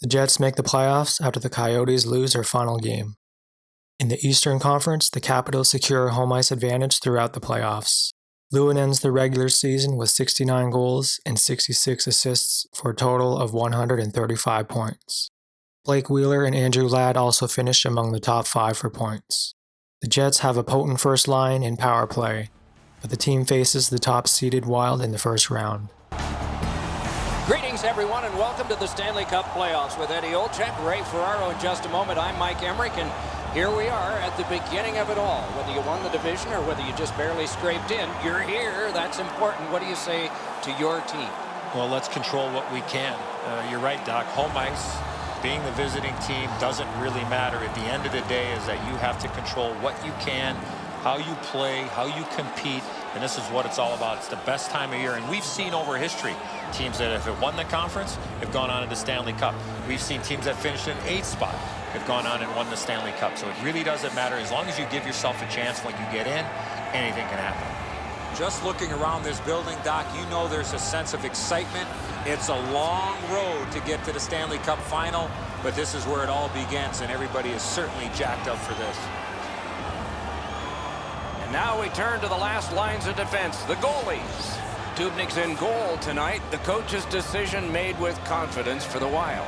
The Jets make the playoffs after the Coyotes lose their final game. In the Eastern Conference, the Capitals secure home ice advantage throughout the playoffs. Llewyn ends the regular season with 69 goals and 66 assists for a total of 135 points. Blake Wheeler and Andrew Ladd also finish among the top 5 for points. The Jets have a potent first line and power play, but the team faces the top-seeded Wild in the first round. Greetings, everyone, and welcome to the Stanley Cup playoffs with Eddie Olczyk, Ray Ferraro in just a moment. I'm Mike Emmerich, and here we are at the beginning of it all. Whether you won the division or whether you just barely scraped in, you're here. That's important. What do you say to your team? Well, let's control what we can. You're right, Doc. Home ice, being the visiting team, doesn't really matter. At the end of the day is that you have to control what you can, how you play, how you compete, and this is what it's all about. It's the best time of year, and we've seen over history teams that have won the conference have gone on to the Stanley Cup. We've seen teams that finished in 8th spot have gone on and won the Stanley Cup. So it really doesn't matter. As long as you give yourself a chance when you get in, anything can happen. Just looking around this building, Doc, you know there's a sense of excitement. It's a long road to get to the Stanley Cup final, but this is where it all begins, and everybody is certainly jacked up for this. And now we turn to the last lines of defense, the goalies. Dubnyk's in goal tonight. The coach's decision made with confidence for the Wild.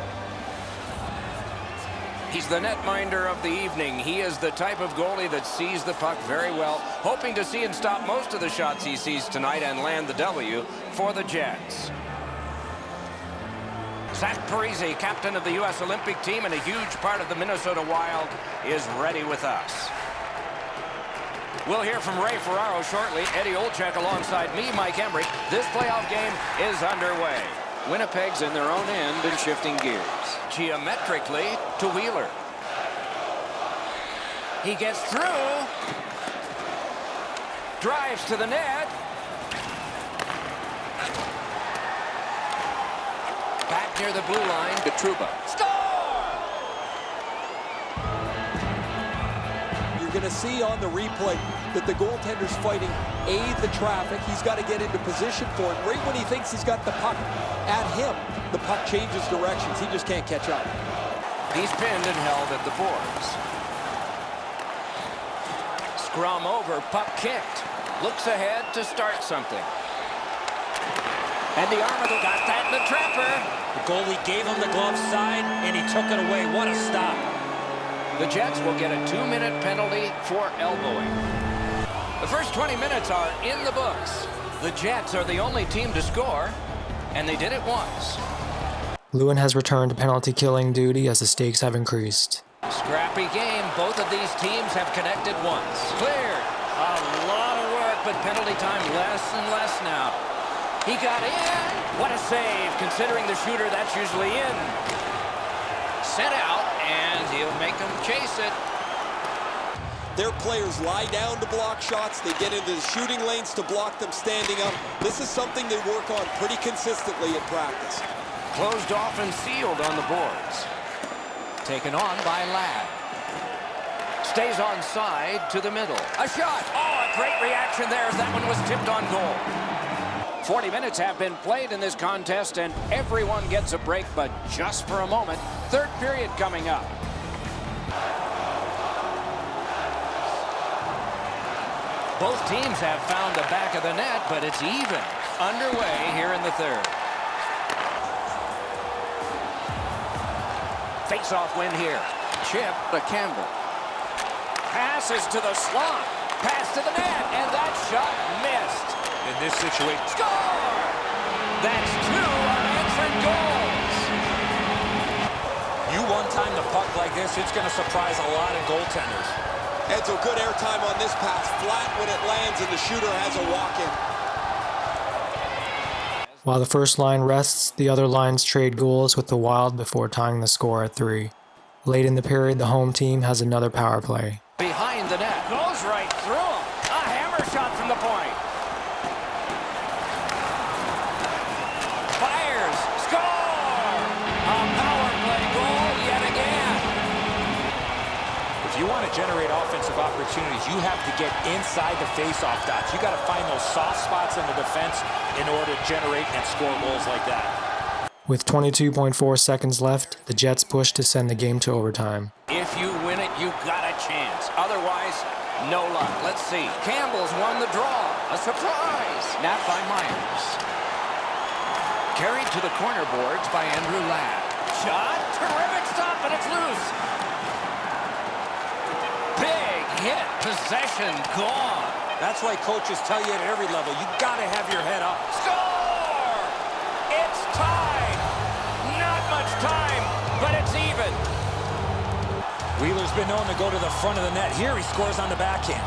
He's the netminder of the evening. He is the type of goalie that sees the puck very well, hoping to see and stop most of the shots he sees tonight and land the W for the Jets. Zach Parise, captain of the U.S. Olympic team and a huge part of the Minnesota Wild, is ready with us. We'll hear from Ray Ferraro shortly. Eddie Olczyk alongside me, Mike Emmerich. This playoff game is underway. Winnipeg's in their own end and shifting gears. Geometrically to Wheeler. He gets through. Drives to the net. Back near the blue line to Trouba. Score! You're going to see on the replay that the goaltender's fighting the traffic. He's got to get into position for it. Right when he thinks he's got the puck at him, the puck changes directions. He just can't catch up. He's pinned and held at the boards. Scrum over, puck kicked. Looks ahead to start something. And the Armadillo got that in the trapper. The goalie gave him the glove side, and he took it away. What a stop. The Jets will get a 2-minute penalty for elbowing. The first 20 minutes are in the books. The Jets are the only team to score, and they did it once. Llewyn has returned to penalty killing duty as the stakes have increased. Scrappy game. Both of these teams have connected once. Cleared. A lot of work, but penalty time less and less now. He got in. What a save, considering the shooter that's usually in. Sent out, and he'll make them chase it. Their players lie down to block shots. They get into the shooting lanes to block them standing up. This is something they work on pretty consistently in practice. Closed off and sealed on the boards. Taken on by Ladd. Stays onside to the middle. A shot. Oh, a great reaction there as that one was tipped on goal. 40 minutes have been played in this contest, and everyone gets a break, but just for a moment. Third period coming up. Both teams have found the back of the net, but it's even. Underway here in the third. Face-off win here. Chip to Campbell. Passes to the slot. Pass to the net, and that shot missed. In this situation, Score! That's 2 unanswered goals. you one-time the puck like this, it's going to surprise a lot of goaltenders. Edzo, good airtime on this pass. Flat when it lands, and the shooter has a walk-in. While the first line rests, the other lines trade goals with the Wild before tying the score at 3. Late in the period, the home team has another power play. Behind the net. Goes right through him. A hammer shot from the point. Fires. Score! A power play goal yet again. If you want to generate offensive opportunities, you have to get inside the face-off dots. You got to find those soft spots in the defense in order to generate and score goals like that. With 22.4 seconds left, the Jets push to send the game to overtime. If you win it, you've got a chance. Otherwise, no luck. Let's see. Campbell's won the draw. A surprise. Napped by Myers. Carried to the corner boards by Andrew Ladd. Shot. Terrific stop, and it's loose. Big hit. Possession gone. That's why coaches tell you at every level, you got to have your head up. Score! It's tied. Not much time, but it's even. Wheeler's been known to go to the front of the net. Here he scores on the backhand.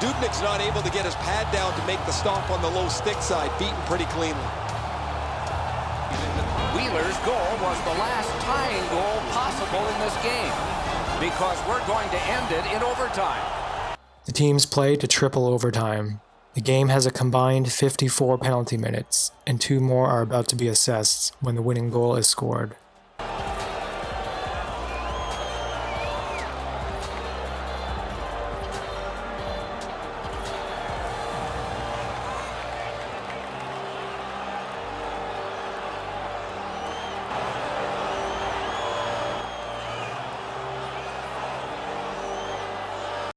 Dubnyk's not able to get his pad down to make the stop on the low stick side, beaten pretty cleanly. Wheeler's goal was the last tying goal possible in this game because we're going to end it in overtime. The teams play to triple overtime. The game has a combined 54 penalty minutes, and 2 more are about to be assessed when the winning goal is scored.